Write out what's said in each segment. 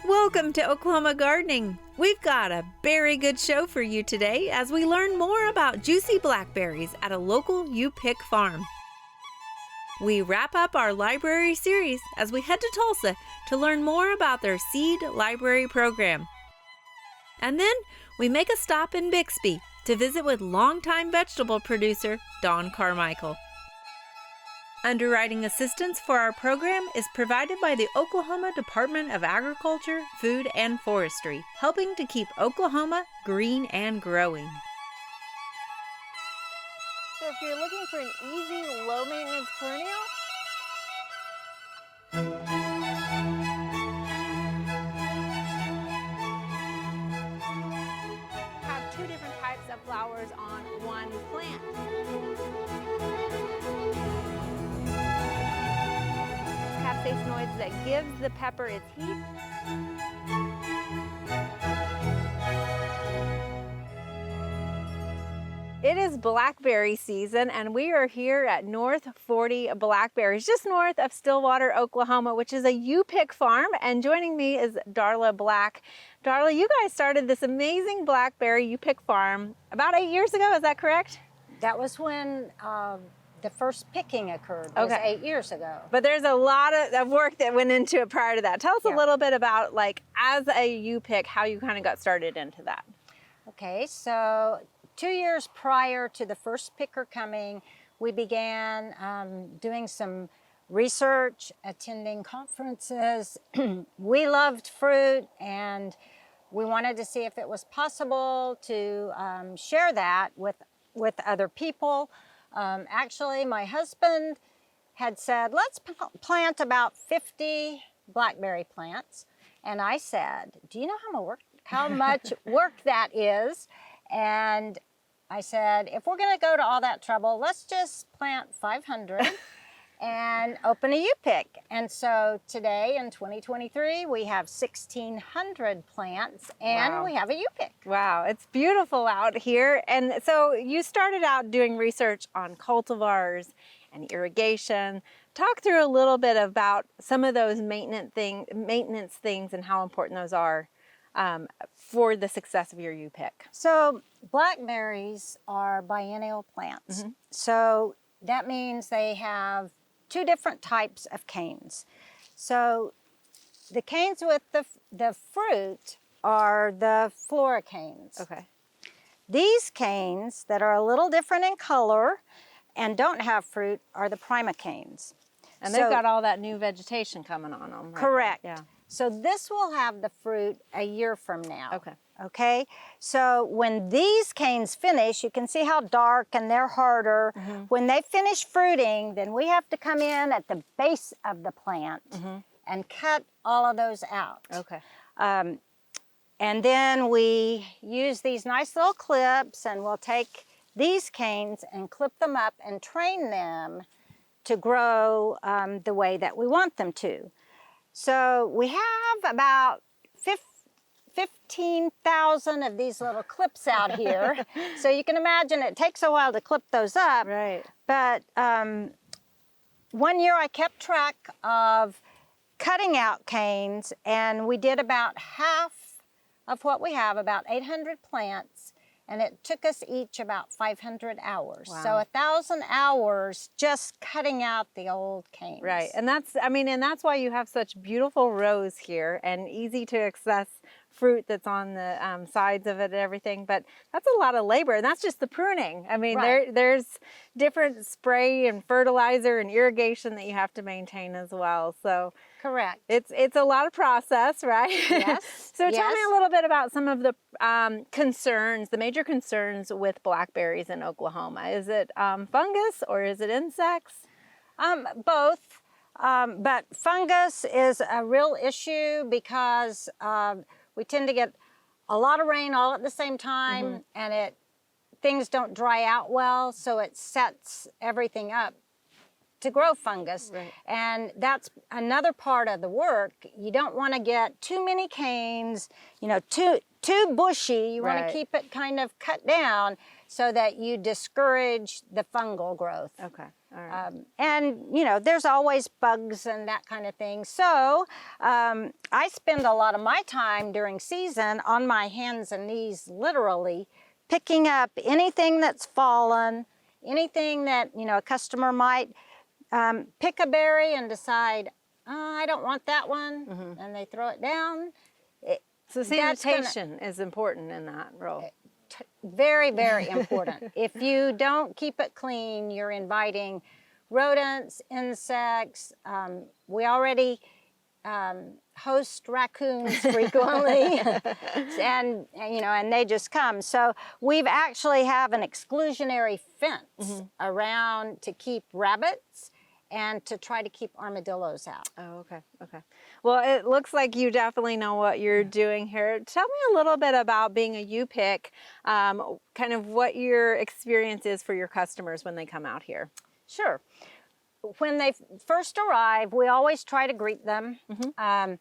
Welcome to Oklahoma Gardening. We've got a very good show for you today as we learn more about juicy blackberries at a local you-pick farm. We wrap up our library series as we head to Tulsa to learn more about their seed library program. And then we make a stop in Bixby to visit with longtime vegetable producer Don Carmichael. Underwriting assistance for our program is provided by the Oklahoma Department of Agriculture, Food, and Forestry, helping to keep Oklahoma green and growing. So if you're looking for an easy, low-maintenance perennial, have two different types of flowers on one plant. Capsaicinoids that gives the pepper its heat. It is blackberry season, and we are here at North 40 Blackberries, just north of Stillwater, Oklahoma, which is a you-pick farm. And joining me is Darla Black. Darla, you guys started this amazing blackberry you-pick farm about 8 years ago, is that correct? That was when the first picking occurred, was 8 years ago. But there's a lot of work that went into it prior to that. Tell us a little bit about, like, as a you-pick, how you kind of got started into that. Okay, so 2 years prior to the first picker coming, we began doing some research, attending conferences. We loved fruit, and we wanted to see if it was possible to share that with other people. Actually, my husband had said, let's plant about 50 blackberry plants. And I said, do you know how much work that is? And I said, if we're going to go to all that trouble, let's just plant 500 and open a U-pick. And so today in 2023, we have 1,600 plants and we have a U-pick. Wow, it's beautiful out here. And so you started out doing research on cultivars and irrigation. Talk through a little bit about some of those maintenance things and how important those are for the success of your U-pick. So blackberries are biennial plants. Mm-hmm. So that means they have two different types of canes. So the canes with the fruit are the flora canes. Okay. These canes that are a little different in color and don't have fruit are the prima canes. And they've got all that new vegetation coming on them. Right? Correct. Yeah. So this will have the fruit a year from now. Okay. Okay, so when these canes finish, you can see how dark and they're harder. Mm-hmm. When they finish fruiting, then we have to come in at the base of the plant and cut all of those out. Okay. And then we use these nice little clips, and we'll take these canes and clip them up and train them to grow the way that we want them to. So we have about 15,000 of these little clips out here. So you can imagine it takes a while to clip those up. Right. But 1 year I kept track of cutting out canes, and we did about half of what we have, about 800 plants, and it took us each about 500 hours. Wow. So 1,000 hours just cutting out the old canes. Right, and that's why you have such beautiful rows here and easy to access fruit that's on the sides of it and everything, but that's a lot of labor, and that's just the pruning. I mean, right. there's different spray and fertilizer and irrigation that you have to maintain as well. So correct. It's a lot of process, right? Yes. So tell me a little bit about some of the concerns, the major concerns with blackberries in Oklahoma. Is it fungus or is it insects? Both. But fungus is a real issue because we tend to get a lot of rain all at the same time, and things don't dry out well, so it sets everything up to grow fungus. Right. And that's another part of the work. You don't want to get too many canes, too bushy. You want to keep it kind of cut down so that you discourage the fungal growth. Okay, all right. And, you know, there's always bugs and that kind of thing. So I spend a lot of my time during season on my hands and knees, literally, picking up anything that's fallen, anything that, you know, a customer might pick a berry and decide, oh, I don't want that one, and they throw it down. So sanitation is important in that role. Very, very important. If you don't keep it clean, you're inviting rodents, insects. We already host raccoons frequently, and you know, and they just come. So we've actually have an exclusionary fence around to keep rabbits and to try to keep armadillos out. Oh, okay, okay. Well, it looks like you definitely know what you're doing here. Tell me a little bit about being a U-Pick, kind of what your experience is for your customers when they come out here. Sure. When they first arrive, we always try to greet them, and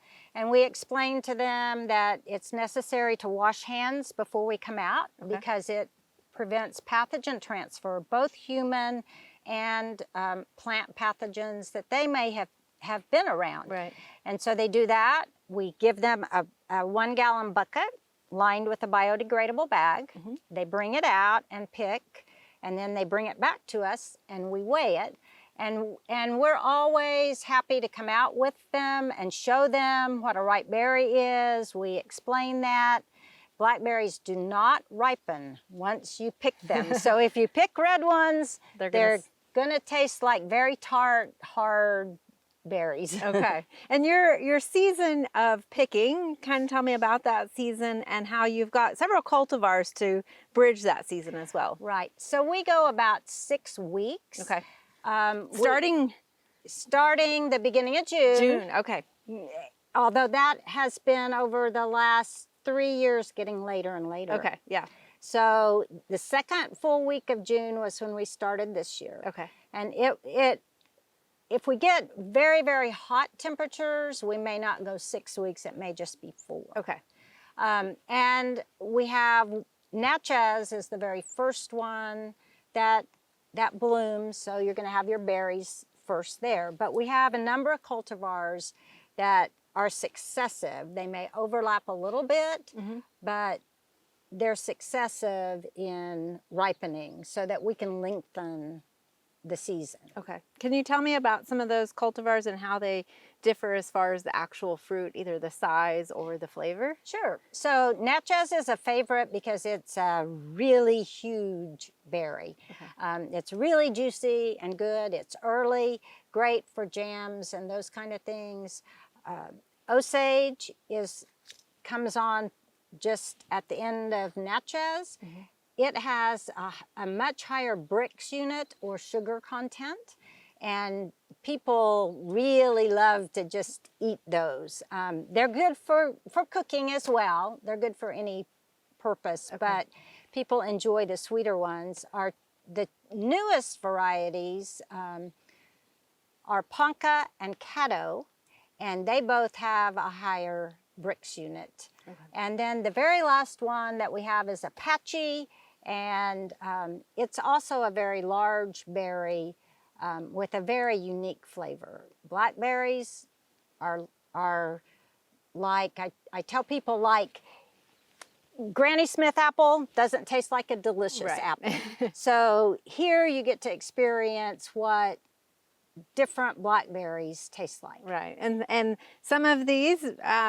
we explain to them that it's necessary to wash hands before we come out because it prevents pathogen transfer, both human and plant pathogens that they may have been around. Right. And so they do that. We give them a 1-gallon bucket lined with a biodegradable bag. They bring it out and pick, and then they bring it back to us and we weigh it. And we're always happy to come out with them and show them what a ripe berry is. We explain that. Blackberries do not ripen once you pick them. So if you pick red ones, they're gonna taste like very tart, hard berries. Okay. And your season of picking, kind of tell me about that season and how you've got several cultivars to bridge that season as well. Right. So we go about 6 weeks. Okay. Starting the beginning of June. June, okay. Although that has been over the last 3 years getting later and later. Okay, yeah. So the second full week of June was when we started this year. Okay. And if we get very, very hot temperatures, we may not go 6 weeks, it may just be 4. Okay. And we have Natchez is the very first one that blooms, so you're gonna have your berries first there. But we have a number of cultivars that are successive. They may overlap a little bit, but they're successive in ripening so that we can lengthen the season. Okay. Can you tell me about some of those cultivars and how they differ as far as the actual fruit, either the size or the flavor? Sure. So Natchez is a favorite because it's a really huge berry. Okay. It's really juicy and good. It's early, great for jams and those kind of things. Osage comes on just at the end of Natchez. It has a much higher Brix unit or sugar content, and people really love to just eat those. They're good for cooking as well. They're good for any purpose, but people enjoy the sweeter ones. The newest varieties are Ponca and Caddo, and they both have a higher Brix unit. Okay. And then the very last one that we have is Apache, and it's also a very large berry with a very unique flavor. Blackberries are like, I tell people, like Granny Smith apple doesn't taste like a delicious apple. So here you get to experience what different blackberries taste like. Right. And some of these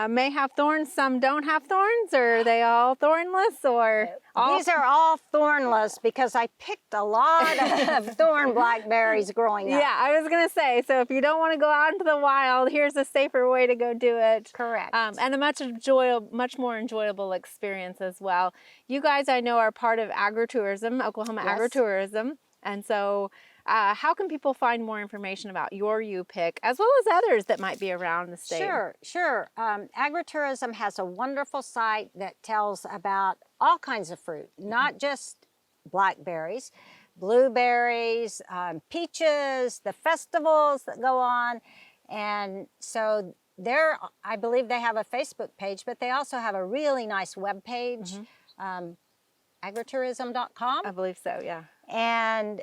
may have thorns, some don't have thorns, or are they all thornless, or all? These are all thornless because I picked a lot of thorn blackberries growing up. Yeah, I was gonna say, so if you don't want to go out into the wild, here's a safer way to go do it. Correct. And a much more enjoyable experience as well. You guys, I know, are part of agritourism, Oklahoma agritourism, and so how can people find more information about your U-Pick, as well as others that might be around the state? Sure. Agritourism has a wonderful site that tells about all kinds of fruit, not just blackberries, blueberries, peaches, the festivals that go on. And so I believe they have a Facebook page, but they also have a really nice web page. agritourism.com. I believe so, yeah. And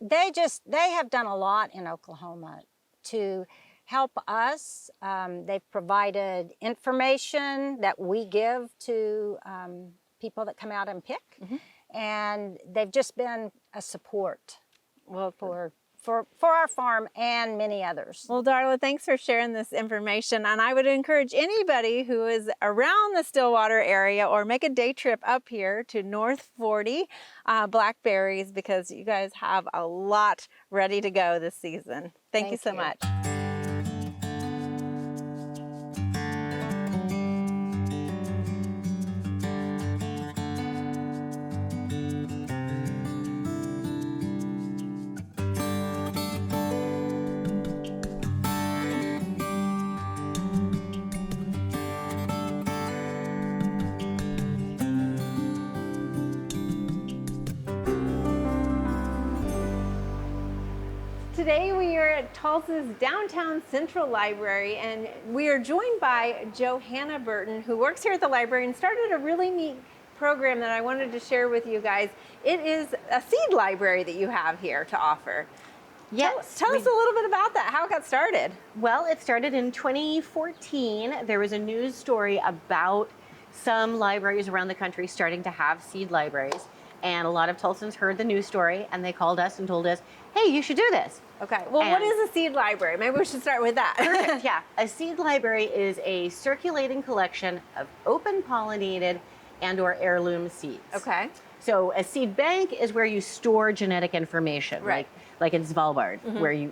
they have done a lot in Oklahoma to help us. They've provided information that we give to people that come out and pick. And they've just been a support for our farm and many others. Well, Darla, thanks for sharing this information. And I would encourage anybody who is around the Stillwater area or make a day trip up here to North 40 Blackberries, because you guys have a lot ready to go this season. Thank you so much. Today we are at Tulsa's Downtown Central Library, and we are joined by Johanna Burton, who works here at the library and started a really neat program that I wanted to share with you guys. It is a seed library that you have here to offer. Yes. Tell us a little bit about that, how it got started. Well, it started in 2014. There was a news story about some libraries around the country starting to have seed libraries. And a lot of Tulsans heard the news story and they called us and told us, hey, you should do this. Okay, well, what is a seed library? Maybe we should start with that. Perfect, yeah. A seed library is a circulating collection of open pollinated and or heirloom seeds. Okay. So a seed bank is where you store genetic information, right? Like in Svalbard, where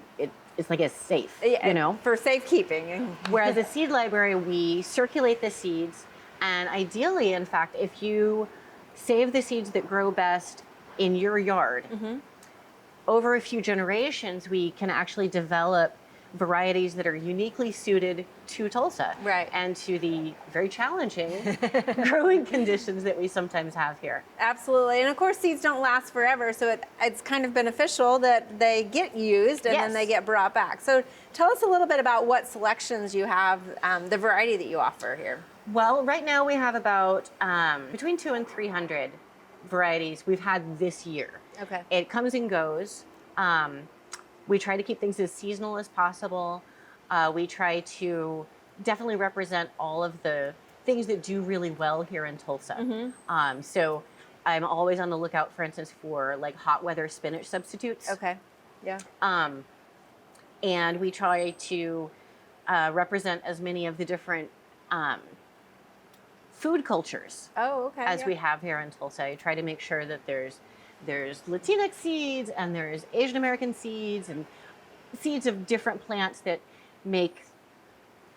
it's like a safe, you know? For safekeeping. Whereas a seed library, we circulate the seeds, and ideally, in fact, if you save the seeds that grow best in your yard, over a few generations, we can actually develop varieties that are uniquely suited to Tulsa, right, and to the very challenging growing conditions that we sometimes have here. Absolutely, and of course seeds don't last forever, so it's kind of beneficial that they get used and then they get brought back. So tell us a little bit about what selections you have, the variety that you offer here. Well, right now we have about between 200 and 300 varieties we've had this year. Okay. It comes and goes. We try to keep things as seasonal as possible. We try to definitely represent all of the things that do really well here in Tulsa. So I'm always on the lookout, for instance, for like hot weather spinach substitutes. Okay. Yeah. And we try to represent as many of the different food cultures as we have here in Tulsa. I try to make sure that there's Latinx seeds and there's Asian American seeds and seeds of different plants that make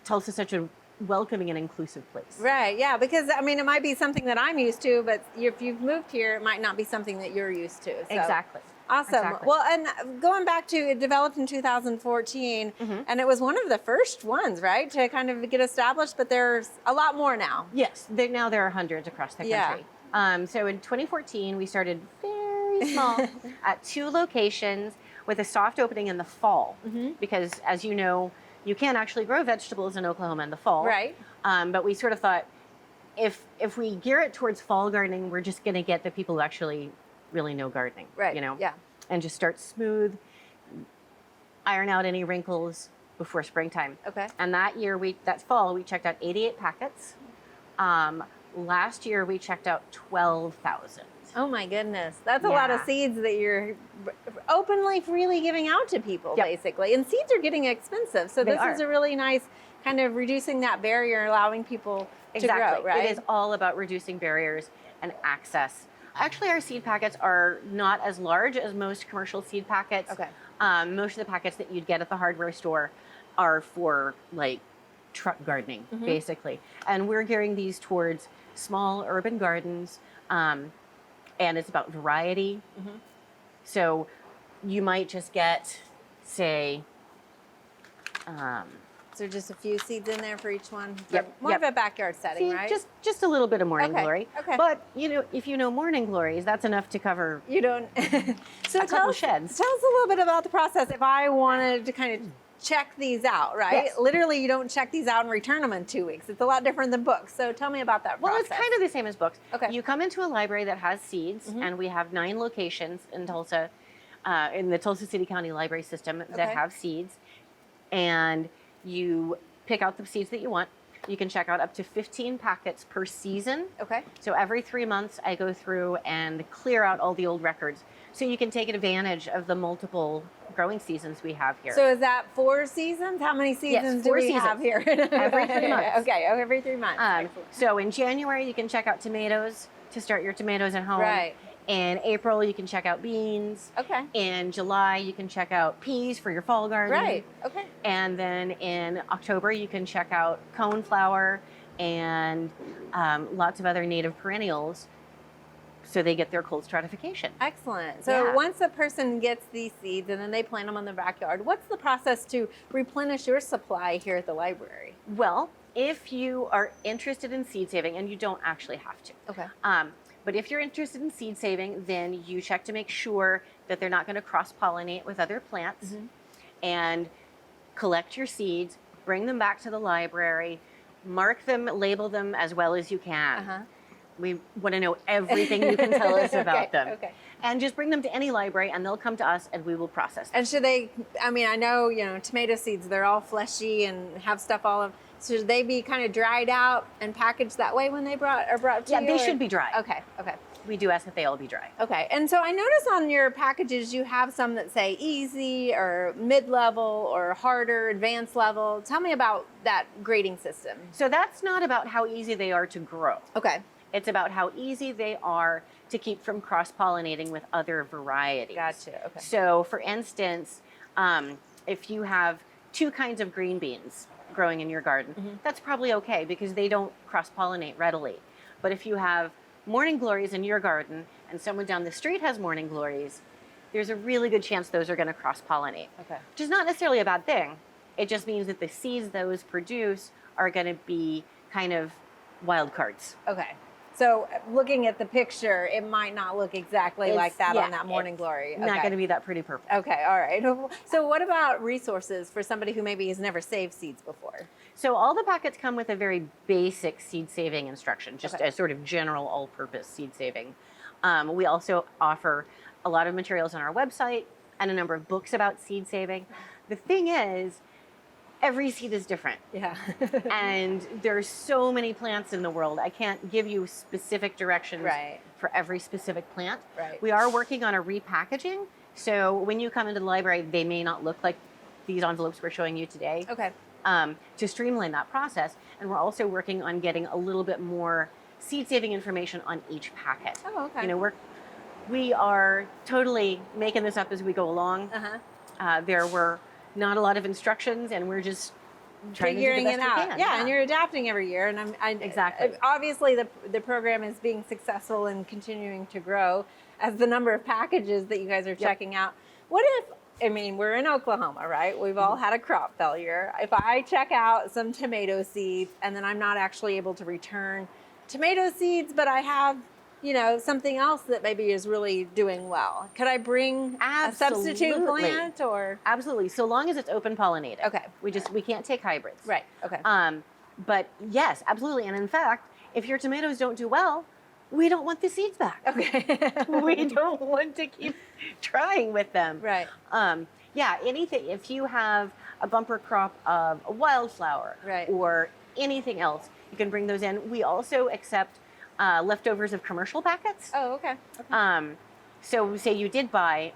Tulsa such a welcoming and inclusive place. Right, yeah, because I mean, it might be something that I'm used to, but if you've moved here, it might not be something that you're used to. So. Exactly. Awesome. Exactly. Well, and going back to, it developed in 2014, and it was one of the first ones, right, to kind of get established, but there's a lot more now. Yes, now there are hundreds across the country. So in 2014, we started very small at 2 locations with a soft opening in the fall, because as you know, you can't actually grow vegetables in Oklahoma in the fall. Right. But we sort of thought, if we gear it towards fall gardening, we're just going to get the people who actually really know gardening, right? You know, yeah, and just start smooth, iron out any wrinkles before springtime. Okay. And that fall, we checked out 88 packets. Last year, we checked out 12,000. Oh my goodness, that's a lot of seeds that you're openly, freely giving out to people, basically. And seeds are getting expensive, so this is a really nice kind of reducing that barrier, allowing people to grow. Right? It is all about reducing barriers and access. Actually, our seed packets are not as large as most commercial seed packets. Okay. Most of the packets that you'd get at the hardware store are for like truck gardening, basically. And we're gearing these towards small urban gardens, and it's about variety. So you might just get, say, so just a few seeds in there for each one. Yep. More of a backyard setting, right? Just a little bit of morning glory. Okay. But you know, if you know morning glories, that's enough to cover. You don't. So a couple sheds. Tell us a little bit about the process. If I wanted to kind of check these out, right? Yes. Literally, you don't check these out and return them in 2 weeks. It's a lot different than books. So tell me about that Well, process. it's kind of the same as books. Okay. You come into a library that has seeds, and we have 9 locations in Tulsa, in the Tulsa City-County Library system that Okay. have seeds. And you pick out the seeds that you want. You can check out up to 15 packets per season. Okay. So every 3 months, I go through and clear out all the old records. So you can take advantage of the multiple growing seasons we have here. So is that 4 seasons? How many seasons do 4 we have seasons. here? Every 3 months. Okay, every 3 months. Excellent. So in January, you can check out tomatoes to start your tomatoes at home. Right. In April, you can check out beans. Okay. In July, you can check out peas for your fall garden. Right. Okay. And then in October, you can check out coneflower and lots of other native perennials, so they get their cold stratification. Excellent. So Yeah. once a person gets these seeds and then they plant them on their backyard, what's the process to replenish your supply here at the library? Well, if you are interested in seed saving, and you don't actually have to, Okay. but if you're interested in seed saving, then you check to make sure that they're not going to cross-pollinate with other plants, and collect your seeds, bring them back to the library, mark them, label them as well as you can. Uh-huh. We want to know everything you can tell us about Okay, them. okay. And just bring them to any library and they'll come to us and we will process them. And should they, I mean, I know, tomato seeds, they're all fleshy and have stuff all of, so should they be kind of dried out and packaged that way when they are brought to you? Yeah, they or- should be dry. Okay, okay. We do ask that they all be dry. Okay, and so I notice on your packages you have some that say easy or mid-level or harder, advanced level. Tell me about that grading system. So that's not about how easy they are to grow. Okay, It's about how easy they are to keep from cross-pollinating with other varieties. gotcha. Okay. So for instance, if you have 2 kinds of green beans growing in your garden, that's probably okay because they don't cross-pollinate readily. But if you have morning glories in your garden and someone down the street has morning glories, there's a really good chance those are going to cross-pollinate. Okay. Which is not necessarily a bad thing. It just means that the seeds those produce are going to be kind of wild cards. Okay. So looking at the picture, it might not look exactly like that on that morning it's glory. Okay. Not going to be that pretty purple. Okay, all right. So what about resources for somebody who maybe has never saved seeds before? So all the packets come with a very basic seed saving instruction, just Okay. a sort of general all-purpose seed saving. We also offer a lot of materials on our website and a number of books about seed saving. The thing is, every seed is different. Yeah. And there's so many plants in the world. I can't give you specific directions Right. for every specific plant. Right. We are working on a repackaging. So when you come into the library, they may not look like these envelopes we're showing you today. Okay. To streamline that process. And we're also working on getting a little bit more seed saving information on each packet. Oh, okay. We are totally making this up as we go along. Uh-huh. There were not a lot of instructions, and we're just trying Figuring to it do the best out. we can. Yeah, and you're adapting every year. And Exactly. Obviously, the program is being successful and continuing to grow as the number of packages that you guys are checking out. What if, I mean, we're in Oklahoma, right? We've all had a crop failure. If I check out some tomato seeds and then I'm not actually able to return tomato seeds, but I have, something else that maybe is really doing well, could I bring a substitute Absolutely. plant or? Absolutely, so long as it's open pollinated. Okay. We can't take hybrids. Right. Okay. But yes, absolutely. And in fact, if your tomatoes don't do well, we don't want the seeds back. Okay. We don't want to keep trying with them. Right. Anything. If you have a bumper crop of a wildflower Right. or anything else, you can bring those in. We also accept leftovers of commercial packets. Oh, okay. Okay. So say you did buy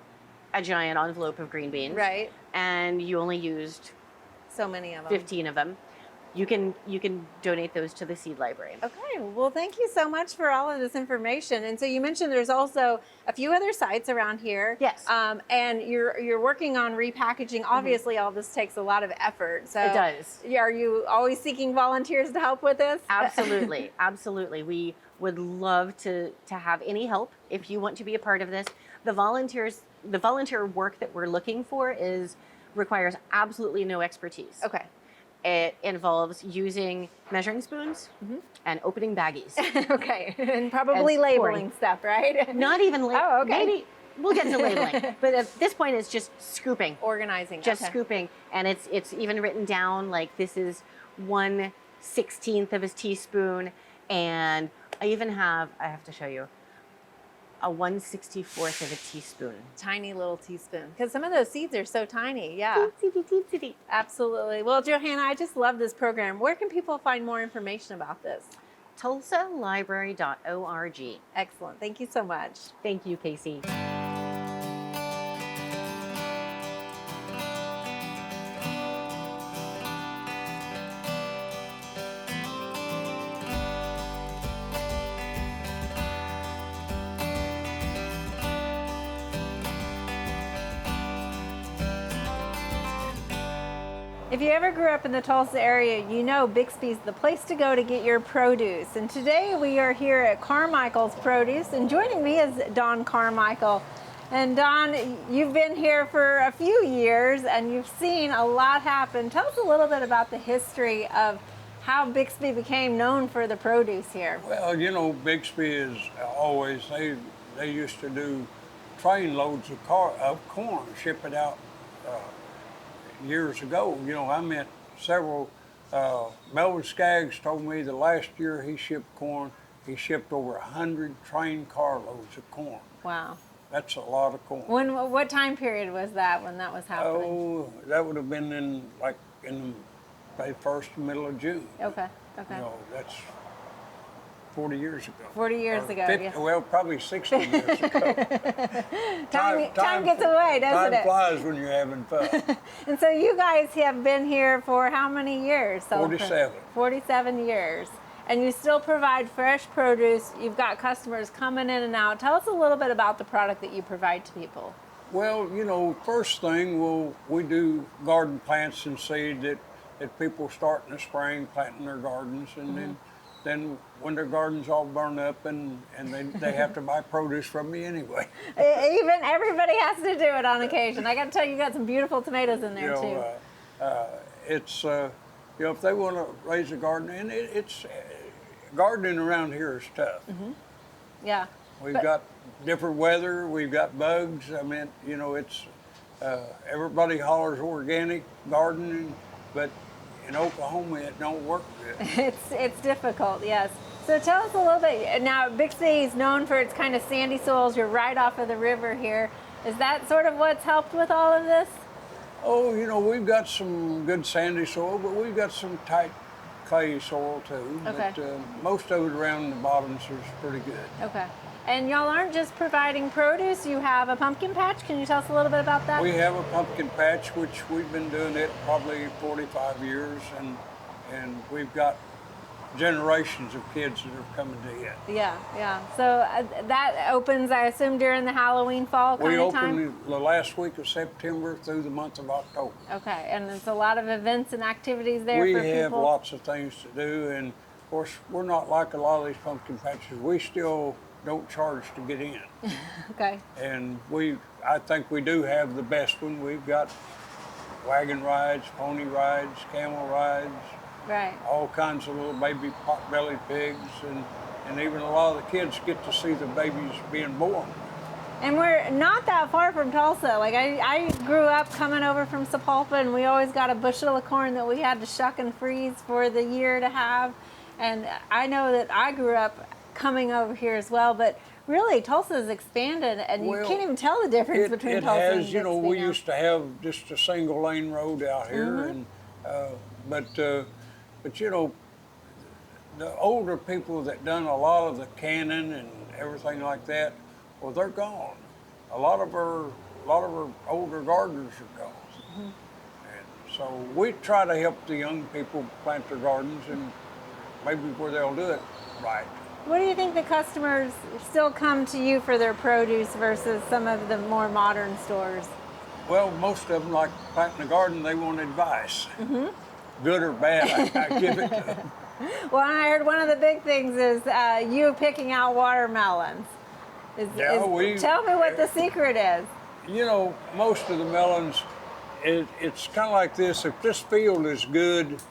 a giant envelope of green beans, Right. and you only used So many of them. 15 of them. You can donate those to the seed library. Okay, well, thank you so much for all of this information. And so you mentioned there's also a few other sites around here. Yes. And you're working on repackaging. Obviously, all this takes a lot of effort. So It does. Are you always seeking volunteers to help with this? Absolutely, absolutely. We would love to have any help if you want to be a part of this. The volunteer work that we're looking for requires absolutely no expertise. Okay. It involves using measuring spoons and opening baggies. Okay, and probably And labeling pouring. stuff, right? Not even Oh, okay. we'll get to labeling. But at this point, it's just scooping. Organizing. Just okay. scooping. And it's even written down like this is 1/16 of a teaspoon. And I even have, I have to show you, a 1/64 of a teaspoon. Tiny little teaspoon. Because some of those seeds are so tiny. Yeah. Teensy, teensy. Absolutely. Well, Johanna, I just love this program. Where can people find more information about this? TulsaLibrary.org. Excellent. Thank you so much. Thank you, Casey. If you ever grew up in the Tulsa area, you know Bixby's the place to go to get your produce. And today we are here at Carmichael's Produce, and joining me is Don Carmichael. And Don, you've been here for a few years and you've seen a lot happen. Tell us a little bit about the history of how Bixby became known for the produce here. Well, you know, Bixby is always, they used to do train loads of corn, ship it out years ago. You know, I met several, Melvin Skaggs told me the last year he shipped corn, he shipped over 100 train carloads of corn. Wow. That's a lot of corn. What time period was that when that was happening? Oh, that would have been in the first middle of June. Okay, You okay. know, that's 40 years ago. 40 years Or ago, 50, yeah. Well, probably 60 years ago. Time gets away, doesn't Time it? flies when you're having fun. And so you guys have been here for how many years? 47. 47 years. And you still provide fresh produce. You've got customers coming in and out. Tell us a little bit about the product that you provide to people. Well, you know, first thing, we do garden plants and seed that people start in the spring planting their gardens, and then when their gardens all burn up and they have to buy produce from me anyway. Even everybody has to do it on occasion. I got to tell you, you got some beautiful tomatoes in there too. It's you know, if they want to raise a garden, and it's gardening around here is tough. Yeah. We've got different weather, we've got bugs. I mean, you know, it's everybody hollers organic gardening, but in Oklahoma it don't work good. It's difficult, yes. So tell us a little bit. Now, Bixby is known for its kind of sandy soils. You're right off of the river here. Is that sort of what's helped with all of this? Oh, you know, we've got some good sandy soil, but we've got some tight clay soil too. Okay. But most of it around the bottoms is pretty good. Okay. And y'all aren't just providing produce, you have a pumpkin patch. Can you tell us a little bit about that? We have a pumpkin patch, which we've been doing it probably 45 years, and we've got generations of kids that are coming to it. Yeah, yeah. So that opens, I assume, during the Halloween fall kind We of time? open the last week of September through the month of October. Okay, and there's a lot of events and activities there We for people? have lots of things to do, and of course, we're not like a lot of these pumpkin patches. We still don't charge to get in. Okay. And I think we do have the best one. We've got wagon rides, pony rides, camel rides, Right. all kinds of little baby pot-bellied pigs, and even a lot of the kids get to see the babies being born. And we're not that far from Tulsa. Like I grew up coming over from Sapulpa, and we always got a bushel of corn that we had to shuck and freeze for the year to have. And I know that I grew up coming over here as well, but really Tulsa's expanded, and you can't even tell the difference between Tulsa and Bixby. You know, we now. used to have just a single lane road out here, and but you know, the older people that done a lot of the canning and everything like that, well, they're gone. A lot of our older gardeners are gone. And so we try to help the young people plant their gardens, and maybe where they'll do it right. What do you think the customers still come to you for their produce versus some of the more modern stores? Well, most of them, like planting a garden, they want advice. Good or bad, I give it to them. Well, I heard one of the big things is you picking out watermelons. Tell me what the secret is. You know, most of the melons, it's kind of like this. If this field is good,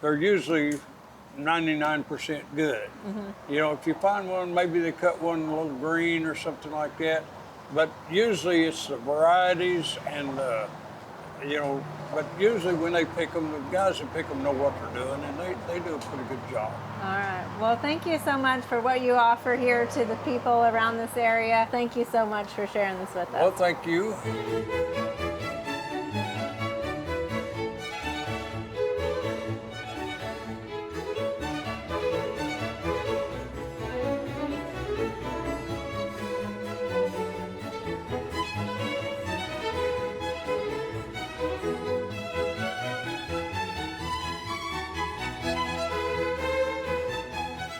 they're usually 99% good. You know, if you find one, maybe they cut one a little green or something like that, but usually it's the varieties and, you know, but usually when they pick them, the guys that pick them know what they're doing, and they do a pretty good job. All right. Well, thank you so much for what you offer here to the people around this area. Thank you so much for sharing this with us. Well, thank you.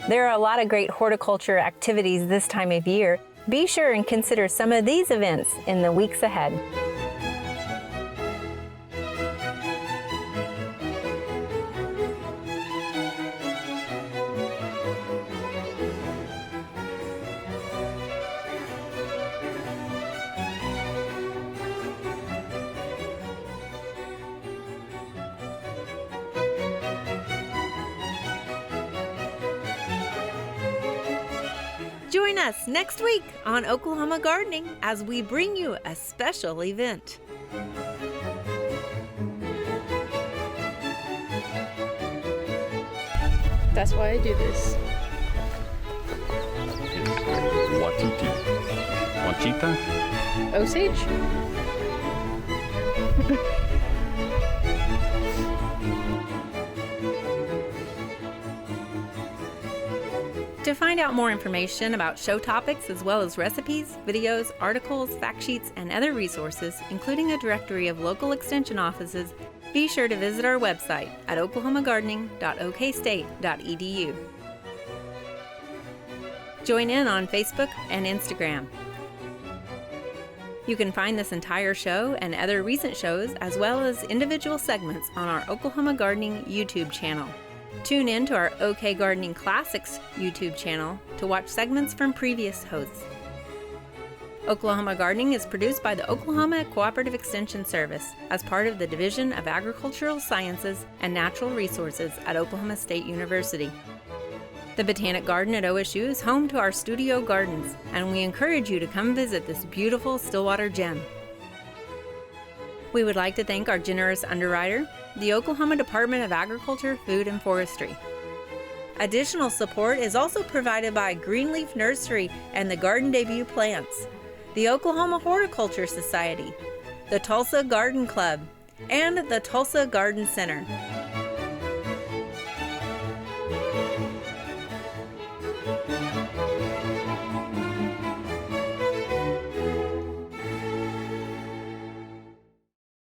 There are a lot of great horticulture activities this time of year. Be sure and consider some of these events in the weeks ahead. Join us next week on Oklahoma Gardening as we bring you a special event. That's why I do this. Watiti. Wachita? Osage? To find out more information about show topics as well as recipes, videos, articles, fact sheets, and other resources, including a directory of local extension offices, be sure to visit our website at oklahomagardening.okstate.edu. Join in on Facebook and Instagram. You can find this entire show and other recent shows as well as individual segments on our Oklahoma Gardening YouTube channel. Tune in to our OK Gardening Classics YouTube channel to watch segments from previous hosts. Oklahoma Gardening is produced by the Oklahoma Cooperative Extension Service as part of the Division of Agricultural Sciences and Natural Resources at Oklahoma State University. The Botanic Garden at OSU is home to our studio gardens, and we encourage you to come visit this beautiful Stillwater gem. We would like to thank our generous underwriter, the Oklahoma Department of Agriculture, Food, and Forestry. Additional support is also provided by Greenleaf Nursery and the Garden Debut Plants, the Oklahoma Horticulture Society, the Tulsa Garden Club, and the Tulsa Garden Center.